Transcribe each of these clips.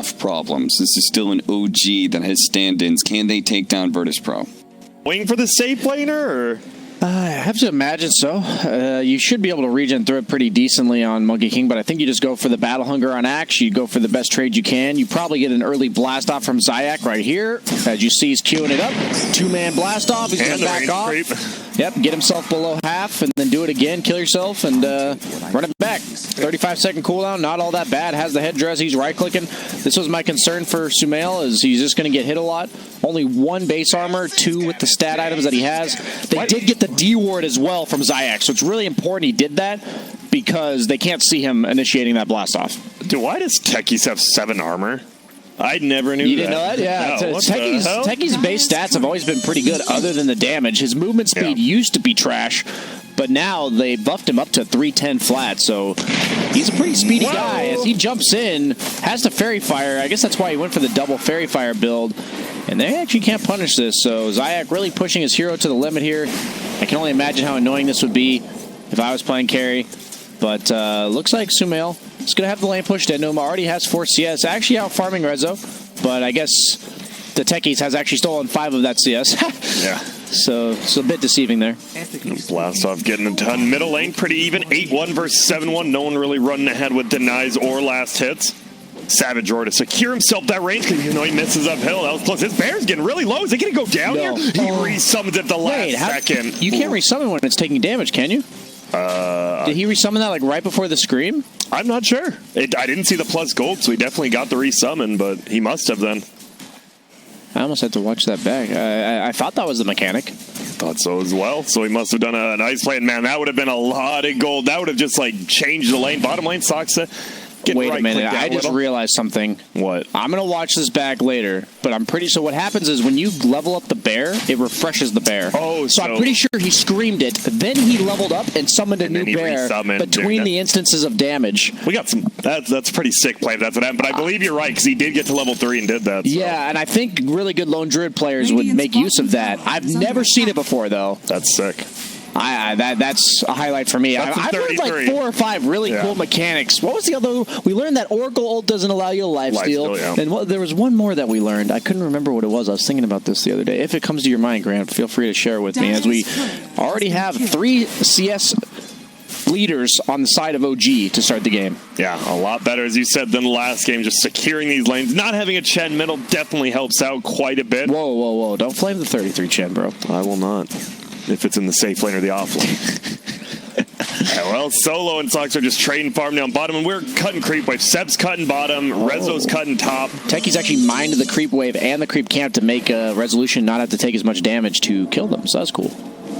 problems. This is still an OG that has stand-ins. Can they take down Virtus Pro? Waiting for the safe laner, or? I have to imagine so. You should be able to regen through it pretty decently on Monkey King, but I think you just go for the Battle Hunger on Axe. You go for the best trade you can. You probably get an early blast off from Zayak right here. As you see, he's queuing it up. Two-man blast off. He's going to back off. Creep. Yep, get himself below half, and then do it again. Kill yourself, and run it back. 35-second cooldown, not all that bad. Has the headdress. He's right-clicking. This was my concern for Sumail, is he's just going to get hit a lot. Only 1 base armor, 2 with the stat items that he has. They did get the D ward as well from Zayak, so it's really important he did that because they can't see him initiating that blast off. Dude, why does Techies have 7 armor? I never knew that. You didn't know that? Yeah. No, Techies' base stats have always been pretty good other than the damage. His movement speed used to be trash, but now they buffed him up to 310 flat, so he's a pretty speedy guy. As he jumps in, has to Fairy Fire. I guess that's why he went for the double Fairy Fire build, and they actually can't punish this, so Zayak really pushing his hero to the limit here. I can only imagine how annoying this would be if I was playing carry, but looks like Sumail is going to have the lane pushed into him. Already has 4 CS, actually out farming Rezo, but I guess the Techies has actually stolen 5 of that CS. Yeah. So it's a bit deceiving there. Blast off getting a ton. Middle lane pretty even. 8-1 versus 7-1. No one really running ahead with denies or last hits. Savage Roar to secure himself that range because you know he misses uphill. That was close. His bear's getting really low. Is it going to go down here? He resummons at the last second. You can't resummon when it's taking damage, can you? Did he resummon that like right before the scream? I'm not sure. I didn't see the plus gold, so he definitely got the resummon, but he must have then. I almost had to watch that back. I thought that was the mechanic. Thought so as well. So he must have done a nice play. And man, that would have been a lot of gold. That would have just like changed the lane. Bottom lane sucks. Wait a minute. I just realized something. What? I'm going to watch this back later, but I'm pretty so what happens is when you level up the bear, it refreshes the bear. Oh, so I'm pretty sure he screamed it. Then he leveled up and summoned a new bear between the instances of damage. We got some. That's a pretty sick play if that's what happened. But I believe you're right because he did get to level 3 and did that. So. Yeah, and I think really good Lone Druid players would make use of that. I've never seen it before, though. That's sick. That's a highlight for me. I've learned like 4 or 5 really cool mechanics. What was the other? We learned that Oracle ult doesn't allow you to lifesteal. And there was one more that we learned. I couldn't remember what it was. I was thinking about this the other day. If it comes to your mind, Grant, feel free to share with me, as we already have 3 CS leaders on the side of OG to start the game. Yeah, a lot better, as you said, than the last game. Just securing these lanes. Not having a Chen middle definitely helps out quite a bit. Whoa. Don't flame the 33 Chen, bro. I will not. If it's in the safe lane or the off lane. Well, Solo and Sox are just trading farm down bottom, and we're cutting creep wave. Seb's cutting bottom, Rezo's cutting top. Techies actually mined the creep wave and the creep camp to make Resolution not have to take as much damage to kill them, so that's cool.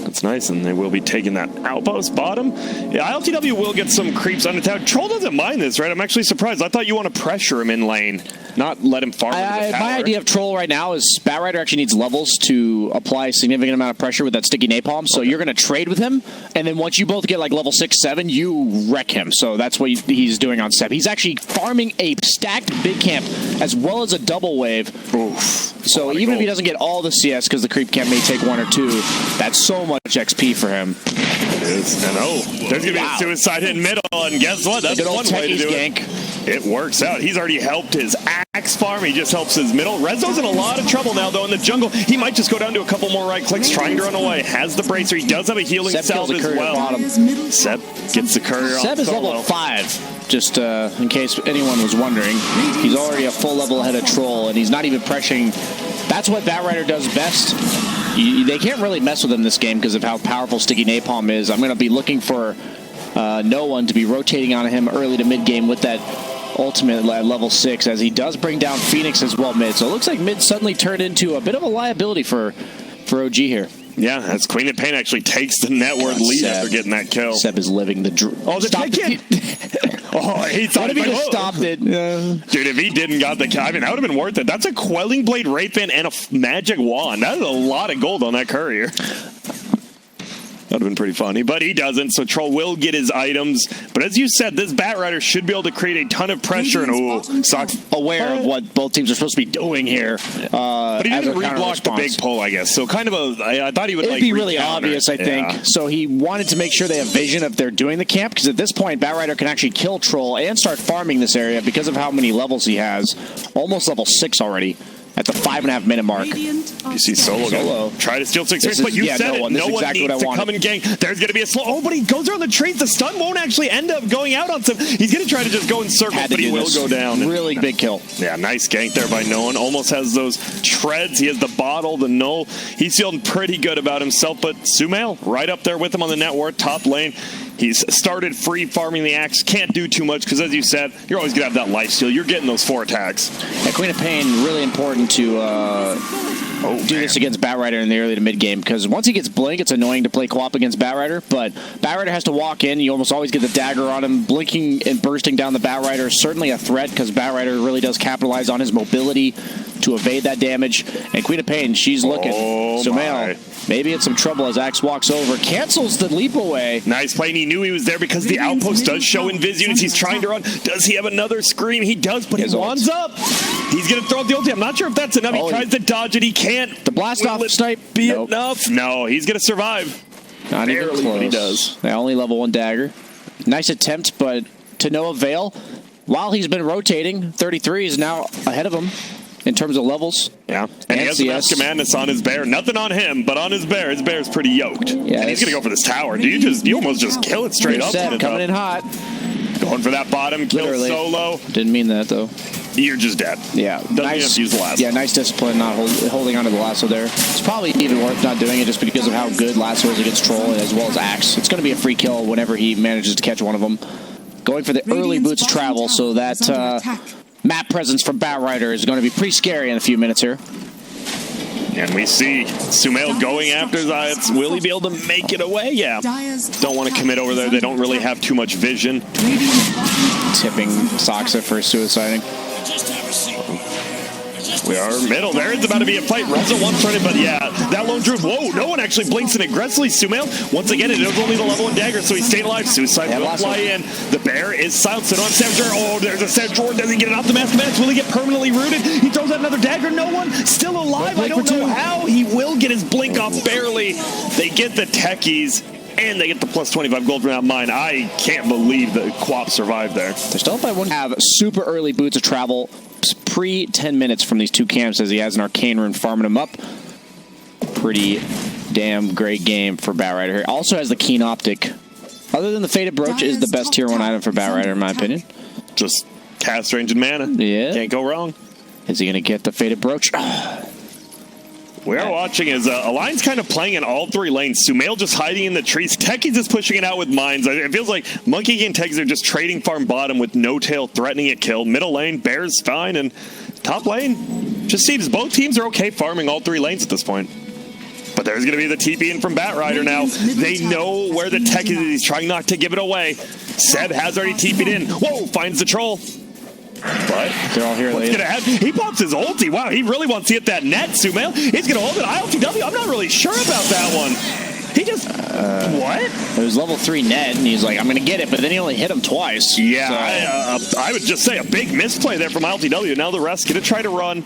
That's nice, and they will be taking that outpost bottom. Yeah, ILTW will get some creeps on attack. Troll doesn't mind this, right? I'm actually surprised. I thought you want to pressure him in lane, not let him farm into the tower. My idea of Troll right now is Batrider actually needs levels to apply a significant amount of pressure with that sticky napalm, so you're going to trade with him, and then once you both get like level 6, 7, you wreck him. So that's what he's doing on Seb. He's actually farming a stacked big camp as well as a double wave. Oof. So even if he doesn't get all the CS because the creep camp may take 1 or 2, that's so much XP for him. It is. And there's going to be a suicide hit in middle, and guess what? That's one way to do it. It works out. He's already helped his axe farm. He just helps his middle. Rezo's in a lot of trouble now, though, in the jungle. He might just go down to a couple more right clicks, trying to run away. Has the bracer. He does have a healing salve as well. Seb gets the courier on Seb is level 5, just in case anyone was wondering. He's already a full level ahead of Troll, and he's not even pressuring. That's what Batrider does best. They can't really mess with him this game because of how powerful Sticky Napalm is. I'm going to be looking for no one to be rotating on him early to mid game with that ultimate at level 6, as he does bring down Phoenix as well mid. So it looks like mid suddenly turned into a bit of a liability for OG here. Yeah, as Queen of Pain actually takes the net worth lead after getting that kill. Seb is living the the Techies! He thought what if he just stopped it? Dude, if he didn't got the kill, I mean, that would have been worth it. That's a Quelling Blade, Wraith Band, and a magic wand. That is a lot of gold on that courier. That would have been pretty funny, but he doesn't, so Troll will get his items. But as you said, this Bat Rider should be able to create a ton of pressure, and Sox aware of what both teams are supposed to be doing here. But he didn't reblock the big pull, I guess. So kind of I thought he would It'd be really obvious, I think. So he wanted to make sure they have vision if they're doing the camp, because at this point, Bat Rider can actually kill Troll and start farming this area because of how many levels he has. Almost level 6 already. At the 5.5-minute mark. You see Solo try to steal 6 hits, but you said it. No one needs to come and gank. There's going to be a slow. Oh, but he goes around the trees. The stun won't actually end up going out on some. He's going to try to just go in circles, but he will go down. Really big kill. Yeah, nice gank there by no one. Almost has those treads. He has the bottle, the null. He's feeling pretty good about himself, but Sumail right up there with him on the net worth, top lane. He's started free farming the axe. Can't do too much because, as you said, you're always going to have that lifesteal. You're getting those 4 attacks. Yeah, Queen of Pain, really important to do this against Bat Rider in the early to mid game, because once he gets Blink, it's annoying to play co-op against Bat Rider, but Bat Rider has to walk in. You almost always get the dagger on him. Blinking and bursting down the Bat Rider is certainly a threat, because Bat Rider really does capitalize on his mobility to evade that damage. And Queen of Pain, she's looking. Sumail, maybe it's some trouble as Axe walks over. Cancels the leap away. Nice play, and he knew he was there because the outpost does show invis units. He's trying to run. Does he have another scream? He does, but he wands up. He's going to throw up the ulti. I'm not sure if that's enough. He tries to dodge it. He can't. The blast off snipe be enough? No, he's going to survive. Not even close. But he does. They only level 1 dagger. Nice attempt, but to no avail. While he's been rotating, 33 is now ahead of him in terms of levels. Yeah, and he has the Mask of Madness on his bear. Nothing on him, but on his bear. His bear's pretty yoked. Yeah, and he's going to go for this tower. Do you almost just kill it straight up? Coming in hot. Going for that bottom kill. Literally. Solo. Didn't mean that, though. You're just dead. Yeah. Nice. Use the lasso. Yeah, nice discipline not holding onto the lasso there. It's probably even worth not doing it just because of how good lasso is against Troll as well as Axe. It's going to be a free kill whenever he manages to catch one of them. Going for the early boots of travel, so that map presence from Bat Rider is going to be pretty scary in a few minutes here. And we see Sumail going after Zayats. Will he be able to make it away? Yeah. Don't want to commit over there. They don't really have too much vision. Tipping Soxa for suiciding. We are middle. There is about to be a fight. Reza one turning, but yeah, that lone druid. Whoa, no one actually blinks in aggressively. Sumail, once again, it is only the level 1 dagger, so he stayed alive. Suicide will fly in. The bear is silenced on Savage. Oh, there's a Savage. Doesn't get it off the Mask of Madness. Will he get permanently rooted? He throws out another dagger. No one still alive. I don't know how. He will get his blink off barely. They get the techies. And they get the plus 25 gold from that mine. I can't believe that Quap survived there. There's still, if I wouldn't have super early boots of travel pre 10 minutes from these 2 camps, as he has an arcane rune farming him up. Pretty damn great game for Bat Rider here. Also has the keen optic. Other than the Faded Brooch, is the best tier 1 item for Bat Rider in my opinion. Just cast range and mana. Yeah. Can't go wrong. Is he going to get the Faded Brooch? We are watching as Alliance kind of playing in all 3 lanes. Sumail just hiding in the trees. Techies is pushing it out with mines. It feels like Monkey and Techies are just trading farm bottom with No Tail threatening it kill. Middle lane, Bear's fine. And top lane just seems both teams are okay farming all 3 lanes at this point. But there's going to be the TP in from Bat Rider now. They know where the Techies is. He's trying not to give it away. Seb has already TP'd in. Whoa, finds the troll. But they're all here. What's going to happen? He pops his ulti. Wow, he really wants to hit that net, Sumail. He's going to hold it. ILTW, I'm not really sure about that one. He just... what? It was level 3 net, and he's like, I'm going to get it, but then he only hit him twice. Yeah, so. I would just say a big misplay there from ILTW. Now the rest going to try to run.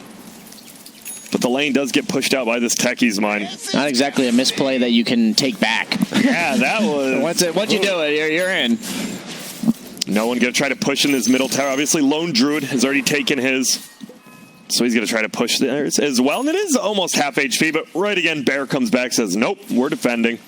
But the lane does get pushed out by this Techies mine. Not exactly a misplay that you can take back. Yeah, that was... once you do it, you're in. No one going to try to push in this middle tower. Obviously, Lone Druid has already taken his. So he's going to try to push theirs as well. And it is almost half HP, but right again, Bear comes back, says, nope, we're defending.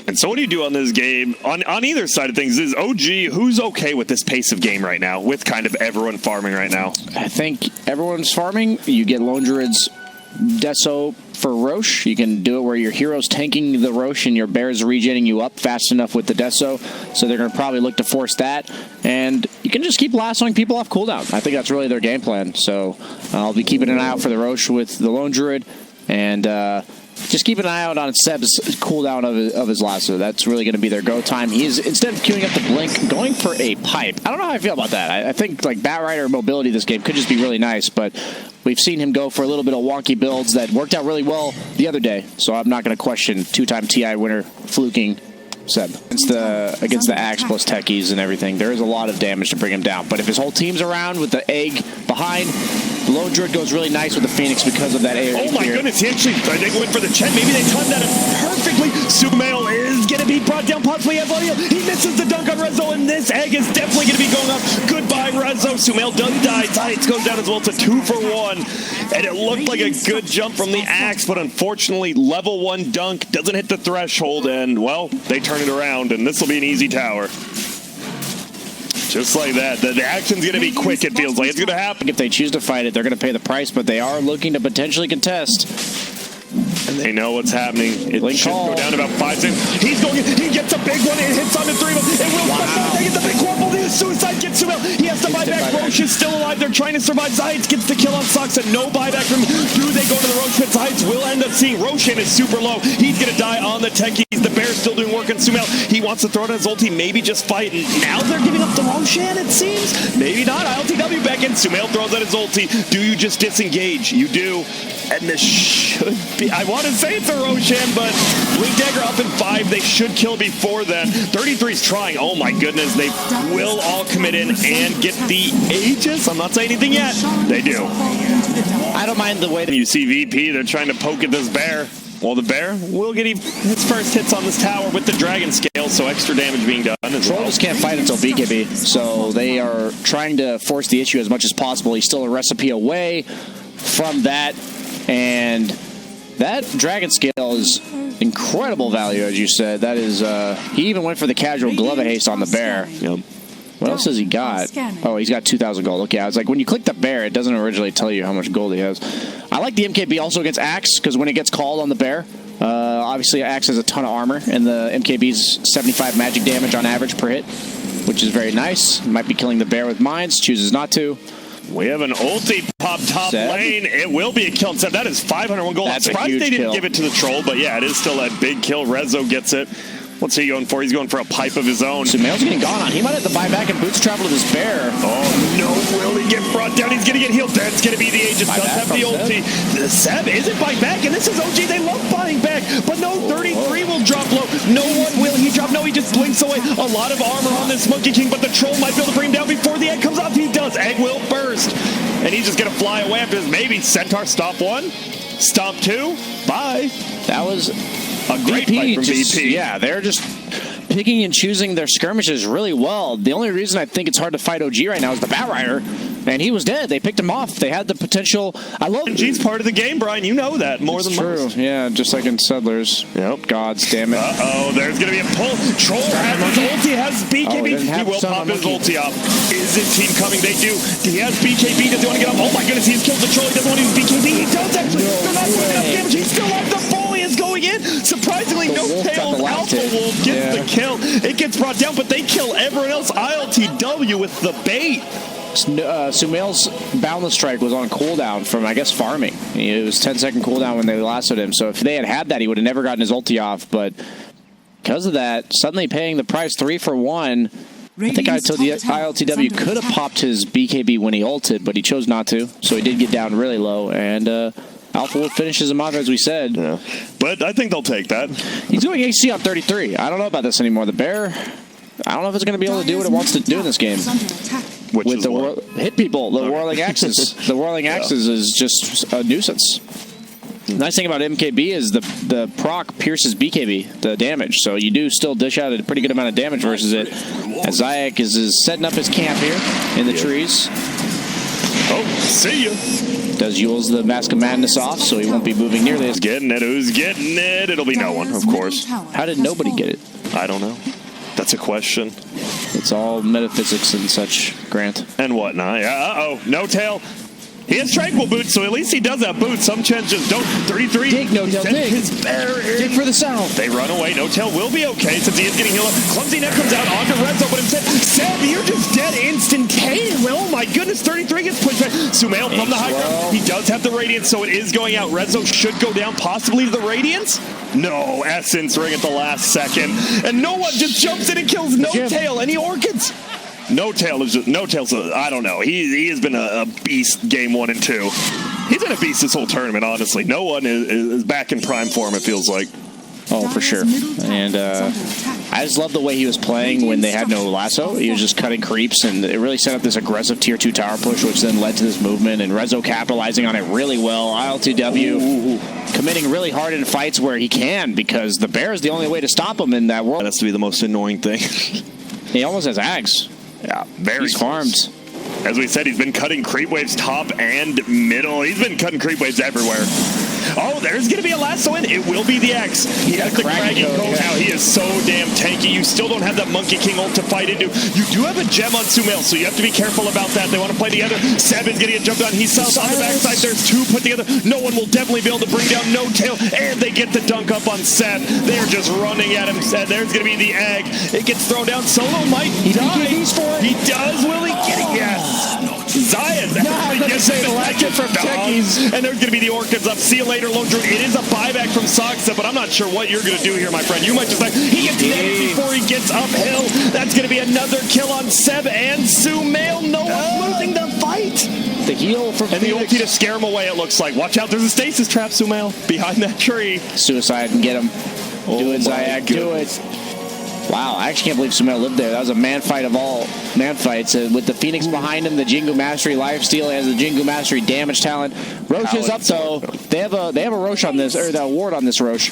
And so what do you do on this game? On either side of things, is OG, who's okay with this pace of game right now, with kind of everyone farming right now? I think everyone's farming. You get Lone Druid's Deso for Roche. You can do it where your hero's tanking the Roche and your bear's regenning you up fast enough with the Deso, so they're going to probably look to force that, and you can just keep lassoing people off cooldown. I think that's really their game plan, so I'll be keeping an eye out for the Roche with the Lone Druid, and Just keep an eye out on Seb's cooldown of his lasso. That's really going to be their go time. He's, instead of queuing up the blink, going for a pipe. I don't know how I feel about that. I think like Batrider mobility this game could just be really nice, but we've seen him go for a little bit of wonky builds that worked out really well the other day, so I'm not going to question two-time TI winner fluking Seb. Against the Axe plus Techies and everything, there is a lot of damage to bring him down, but if his whole team's around with the egg behind, the Lone Druid goes really nice with the Phoenix because of that AoE. Oh my goodness, he actually, they went for the Chen. Maybe they timed that perfectly. Sumail is going to be brought down, possibly as audio. He misses the dunk on Rezo, and this egg is definitely going to be going up. Goodbye, Rezo. Sumail does die. Tights goes down as well. It's a 2 for 1. And it looked like a good jump from the Axe, but unfortunately, level 1 dunk doesn't hit the threshold, and, well, they turn it around, and this will be an easy tower. Just like that. The action's going to be quick, it feels like. It's going to happen. If they choose to fight it, they're going to pay the price, but they are looking to potentially contest. And they know what's happening. It should go down to about 5 seconds. He's going in. He gets a big one. It hits on the 3 of them. It will they get the big corporal. The suicide gets him out. He has to buy back. Roche is still alive. They're trying to survive. Zaitz gets the kill on Sox and no buyback from him. Do they go to the Roche pit? Zaitz will end up seeing Roshan is super low. He's going to die on the Techies. The Bear's still doing work on Sumail. He wants to throw it on his ulti. Maybe just fight. And now they're giving up the Roshan, it seems. Maybe not. ILTW back in. Sumail throws out his ulti. Do you just disengage? You do. And this should be, I want to say it's a Roshan, but Blink Dagger up in 5. They should kill before then. 33's trying. Oh my goodness. They will all commit in and get the Aegis. I'm not saying anything yet. They do. I don't mind the way that you see VP. They're trying to poke at this Bear. Well, the Bear will get his first hits on this tower with the Dragon Scale, so extra damage being done. Troll just can't fight until BKB, so they are trying to force the issue as much as possible. He's still a recipe away from that, and that Dragon Scale is incredible value, as you said. That is, he even went for the casual glove haste on the Bear. Yep. What else has he got? Oh, he's got 2,000 gold. Okay, I was like, when you click the Bear, it doesn't originally tell you how much gold he has. I like the MKB also against Axe, because when it gets called on the Bear, obviously Axe has a ton of armor, and the MKB's 75 magic damage on average per hit, which is very nice. Might be killing the Bear with mines, chooses not to. We have an ulti pop top lane. It will be a kill. That is 501 gold. I'm surprised they didn't give it to the Troll, but yeah, it is still a big kill. Rezo gets it. What's he going for? He's going for a pipe of his own. Sumail's getting gone on. He might have to buy back and boots travel to this Bear. Oh, no. Will he get brought down? He's going to get healed. That's going to be the Aegis. Does have the ulti. The Seb isn't buy back, and this is OG. They love buying back, but no, 33 will drop low. No one will. He drop. No, he just blinks away. A lot of armor on this Monkey King, but the Troll might be able to bring him down before the egg comes off. He does. Egg will burst, and he's just going to fly away after this. Maybe Centaur stop 1, stop 2. Bye. That was a great fight from VP. Yeah, they're just picking and choosing their skirmishes really well. The only reason I think it's hard to fight OG right now is the Batrider, and he was dead. They picked him off. They had the potential. I love OG's part of the game, Brian. You know that more than most. True. Yeah, just like in Settlers. Yep. Gods damn it. Uh-oh, there's going to be a pull. Troll has his ulti, has BKB. He will pop his ulti up. Is his team coming? They do. He has BKB. Does he want to get up? Oh my goodness, he has killed the Troll. He doesn't want to use BKB. He does actually. They're not doing enough damage. He's still up. The volley is going in. Surprisingly, no tails. Alpha Wolf gets the kill. It gets brought down, but they kill everyone else. ILTW with the bait. Sumail's Boundless Strike was on cooldown from, I guess, farming. It was 10-second cooldown when they lassoed him, so if they had that, he would have never gotten his ulti off, but because of that, suddenly paying the price 3 for 1, I think ILTW could have popped his BKB when he ulted, but he chose not to, so he did get down really low, and Alpha Wolf finishes him off, as we said. Yeah. But I think they'll take that. He's going AC on 33. I don't know about this anymore. The Bear, I don't know if it's going to be able to do what it wants to do in this game. Which with is the hit people, the whirling axes. The whirling axes is just a nuisance. The nice thing about MKB is the proc pierces BKB, the damage, so you do still dish out a pretty good amount of damage versus it. As Zayak is setting up his camp here in the trees. Oh, see ya. Does Yule's the Mask of Madness off, so he won't be moving near this. Getting it. Who's getting it? It'll be no one, of course. How did nobody get it? I don't know. That's a question. It's all metaphysics and such, Grant. And whatnot. Yeah, uh-oh. No tail. He has Tranquil Boots, so at least he does have boots. Some Chens just don't. 33. Dig, No Tail, dig. His Bear dig for the south. They run away. No Tail will be okay since he is getting healed up. Clumsy Neck comes out onto Renzo, but instead, Seb, you're just dead instantaneously. Oh my my goodness, 33 gets pushed back. Sumail from the high ground. He does have the Radiance, so it is going out. Rezo should go down, possibly to the Radiance. No, Essence ring at the last second. And no one just jumps in and kills No Tail. Any Orchids? No Tail is just, No Tail's, I don't know. He has been a beast game 1 and 2. He's been a beast this whole tournament, honestly. No one is back in prime form, it feels like. Oh, for sure. And I just love the way he was playing when they had no lasso. He was just cutting creeps, and it really set up this aggressive tier 2 tower push, which then led to this movement, and Rezo capitalizing on it really well. ILTW committing really hard in fights where he can, because the bear is the only way to stop him in that world. That has to be the most annoying thing. He almost has Ags. Yeah, very He's farmed. As we said, he's been cutting creep waves top and middle. He's been cutting creep waves everywhere. Oh, there's going to be a lasso in. It will be the X. He has the Kraken Code now. He is so damn tanky. You still don't have that Monkey King ult to fight into. You do have a gem on Sumail, so you have to be careful about that. They want to play together. Seb is going to get jumped on. He's south on the backside. There's 2 put together. No one will definitely be able to bring down No Tail, and they get the dunk up on Seb. They're just running at him. There's going to be the egg. It gets thrown down. Solo might die. He does. Will he get it? Yes. Zion gets it from Techies. And there's going to be the Orchids up. See you later, Lone Druid. It is a buyback from Soxa, but I'm not sure what you're going to do here, my friend. You might just like, he gets netted before he gets uphill. That's going to be another kill on Seb and Sumail. No one's losing the fight. The heal from and the ulti to scare him away, it looks like. Watch out, there's a stasis trap, Sumail, behind that tree. Suicide and get him. Do it, Zayak. Do it. Wow, I actually can't believe Sumail lived there. That was a man fight of all man fights. With the Phoenix behind him, the Jingu Mastery lifesteal has the Jingu Mastery damage talent. Roche is up though. They have a Roche on this, or the ward on this Roche.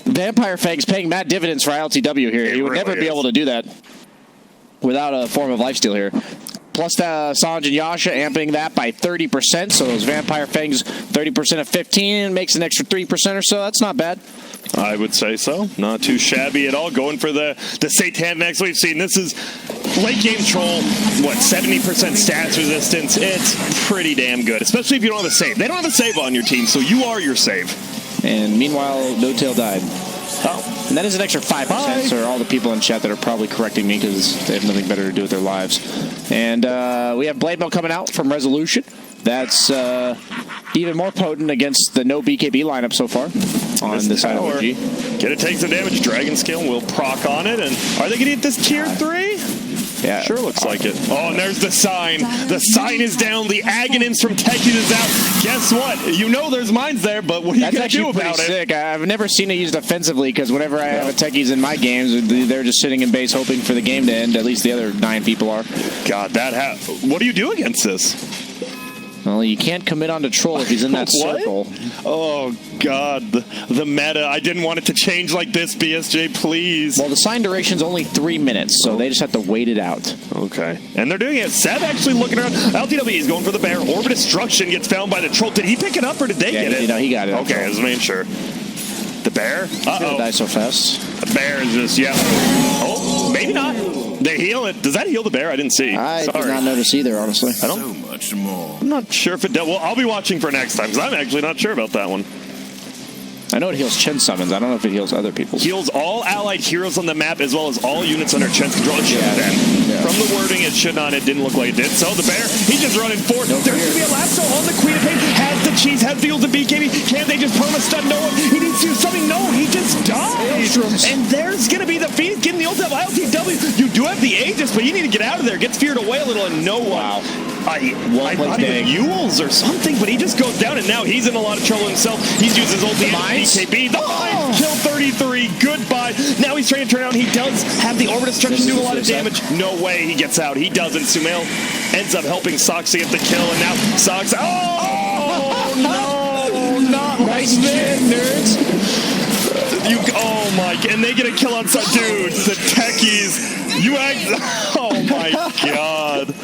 Vampire Fang's paying mad dividends for ILTW here. He would never be able to do that without a form of lifesteal here. Plus Sanj and Yasha amping that by 30%. So those Vampire Fangs, 30% of 15 makes an extra 3% or so. That's not bad. I would say so. Not too shabby at all. Going for the Satan next we've seen. This is late game troll. What, 70% stats resistance? It's pretty damn good, especially if you don't have a save. They don't have a save on your team, so you are your save. And meanwhile, No Tail died. Oh. And that is an extra 5% for all the people in chat that are probably correcting me because they have nothing better to do with their lives. And we have Blade Mail coming out from Resolution. That's even more potent against the no BKB lineup so far on the side of OG. Get it, take some damage. Dragon Scale will proc on it. And are they going to get this tier 3? Yeah. Sure looks like it. Oh, and there's the sign. The sign is down. The Aghanim's from Techies is out. Guess what? You know there's mines there, but what are you going to do about it? Sick. I've never seen it used offensively because whenever I have a Techies in my games, they're just sitting in base hoping for the game to end. At least the other 9 people are. God, what do you do against this? Well, you can't commit on to Troll if he's in that circle. Oh, God. The meta. I didn't want it to change like this, BSJ, please. Well, the sign duration's only 3 minutes, so they just have to wait it out. Okay. And they're doing it. Seb actually looking around. LTW is going for the bear. Orb Destruction gets found by the Troll. Did he pick it up or did they get it? No, he got it. Okay, I was making sure. The bear? Uh-oh. Die so fast. The bear is just, Oh, maybe not. They heal it. Does that heal the bear? I didn't see. I did not notice either, honestly. I don't. So much more. I'm not sure if it does. Well, I'll be watching for next time because I'm actually not sure about that one. I know it heals Chen summons. I don't know if it heals other people's. Heals all allied heroes on the map as well as all units under Chen's control. It should have From the wording, it should not. It didn't look like it did. So the bear, he's just running forward. There's going to be a lasso on the Queen of Pain. Has the cheese, has the ult of BKB. Can they just perma-stun Noah? He needs to do something. No, he just died. And there's going to be the Phoenix getting the ult of ILTW. You do have the Aegis, but you need to get out of there. Gets feared away a little and no one. I thought he was Yules or something, but he just goes down, and now he's in a lot of trouble himself. He's used his ulti and BKB. The mines kill 33. Goodbye. Now he's trying to turn out. He does have the Orb Destruction do a lot of damage. No way he gets out. He doesn't. Sumail ends up helping Soxa get the kill, and now Soxa. Oh, no. Not like this, nerds. Oh my, and they get a kill on side. Dude, the Techies. Oh my god.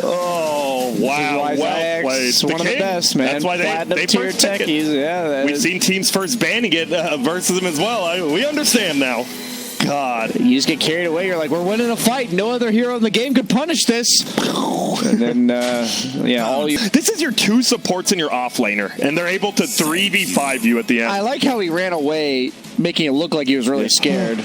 Oh, wow. Well played. One of the best, man. That's why they tier Techies. Yeah, we've seen teams first banning it versus them as well. We understand now. God. You just get carried away. You're like, we're winning a fight. No other hero in the game could punish this. And then, all you. This is your 2 supports and your offlaner, and they're able to 3v5 you at the end. I like how he ran away making it look like he was really scared.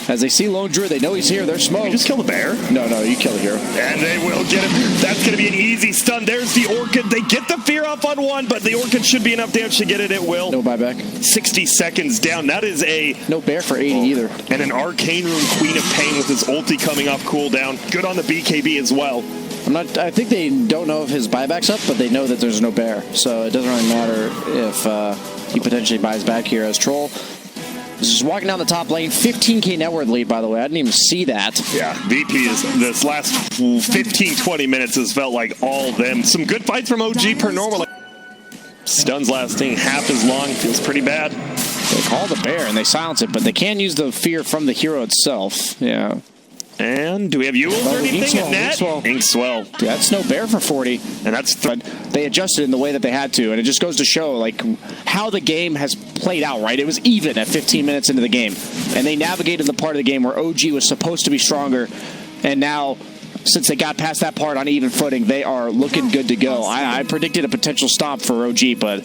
As they see Lone Druid, they know he's here. They're smoked. You just kill the bear? No, you kill the hero. And they will get him. That's going to be an easy stun. There's the Orchid. They get the fear off on one, but the Orchid should be enough damage to get it. It will. No buyback. 60 seconds down. That is a... No bear for 80 either. And an Arcane Rune Queen of Pain with his ulti coming off cooldown. Good on the BKB as well. I think they don't know if his buyback's up, but they know that there's no bear. So it doesn't really matter if he potentially buys back here as Troll. Just walking down the top lane, 15k net worth lead, by the way. I didn't even see that. Yeah, VP is this last 15-20 minutes has felt like all them. Some good fights from OG per normal. Stuns lasting half as long. Feels pretty bad. They call the bear and they silence it, but they can use the fear from the hero itself. Yeah. And do we have Yules or anything at net? Inkswell. Dude, that's no bear for 40. And that's... But they adjusted in the way that they had to, and it just goes to show like how the game has played out, right? It was even at 15 minutes into the game, and they navigated the part of the game where OG was supposed to be stronger, and now, since they got past that part on even footing, they are looking good to go. I predicted a potential stop for OG, but...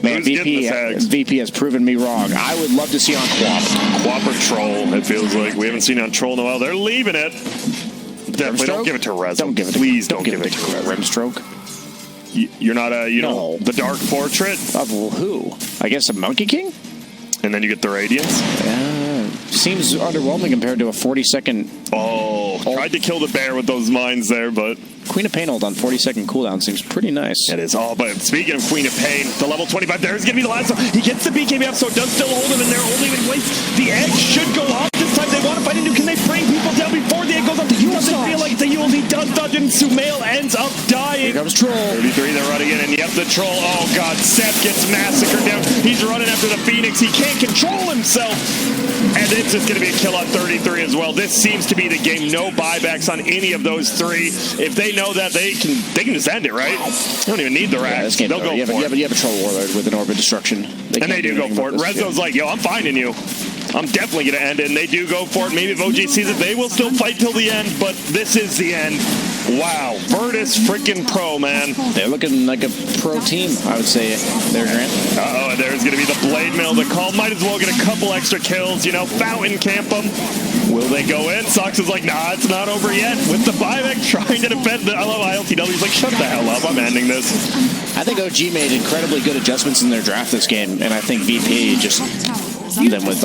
Man, VP has proven me wrong. I would love to see on Quap or Troll, it feels like. We haven't seen on Troll in a while. They're leaving it. Definitely don't give it to Rezo. Don't give it to Please don't give it to Rimstroke. You're not know, the Dark Portrait? Of who? I guess a Monkey King? And then you get the Radiance? Seems underwhelming compared to a 40-second... Oh, tried to kill the bear with those mines there, but... Queen of Pain hold on 40-second cooldown seems pretty nice. It is all, but speaking of Queen of Pain, the level 25, there's going to be the last one. He gets the BKB up, so it does still hold him in there. Only in place. The egg should go off this time. They want to fight into. Can they bring people down before the egg goes off? He doesn't feel like the Yules. He does dodge, and Sumail ends up dying. Here comes Troll. 33, they're running in, and yep, the Troll. Oh, God. Seth gets massacred down. He's running after the Phoenix. He can't control himself. And it's just going to be a kill on 33 as well. This seems to be the game. No buybacks on any of those three. If they know that, they can just end it, right? They don't even need the racks. They'll go for it. You have a Troll Warlord with an Orb of Destruction. They do go for it. Rezo's like, yo, I'm finding you. I'm definitely going to end it. And they do go for it. Maybe if OG sees it, they will still fight till the end. But this is the end. Wow. Virtus freaking pro, man. They're looking like a pro team, I would say. There, Grant. Uh-oh, and there's going to be the Blade Mill. The call might as well get a couple extra kills. Fountain camp them. Will they go in? Sox is like, nah, it's not over yet. With the buyback trying to defend I love ILTW. He's like, shut the hell up. I'm ending this. I think OG made incredibly good adjustments in their draft this game, and I think VP just them with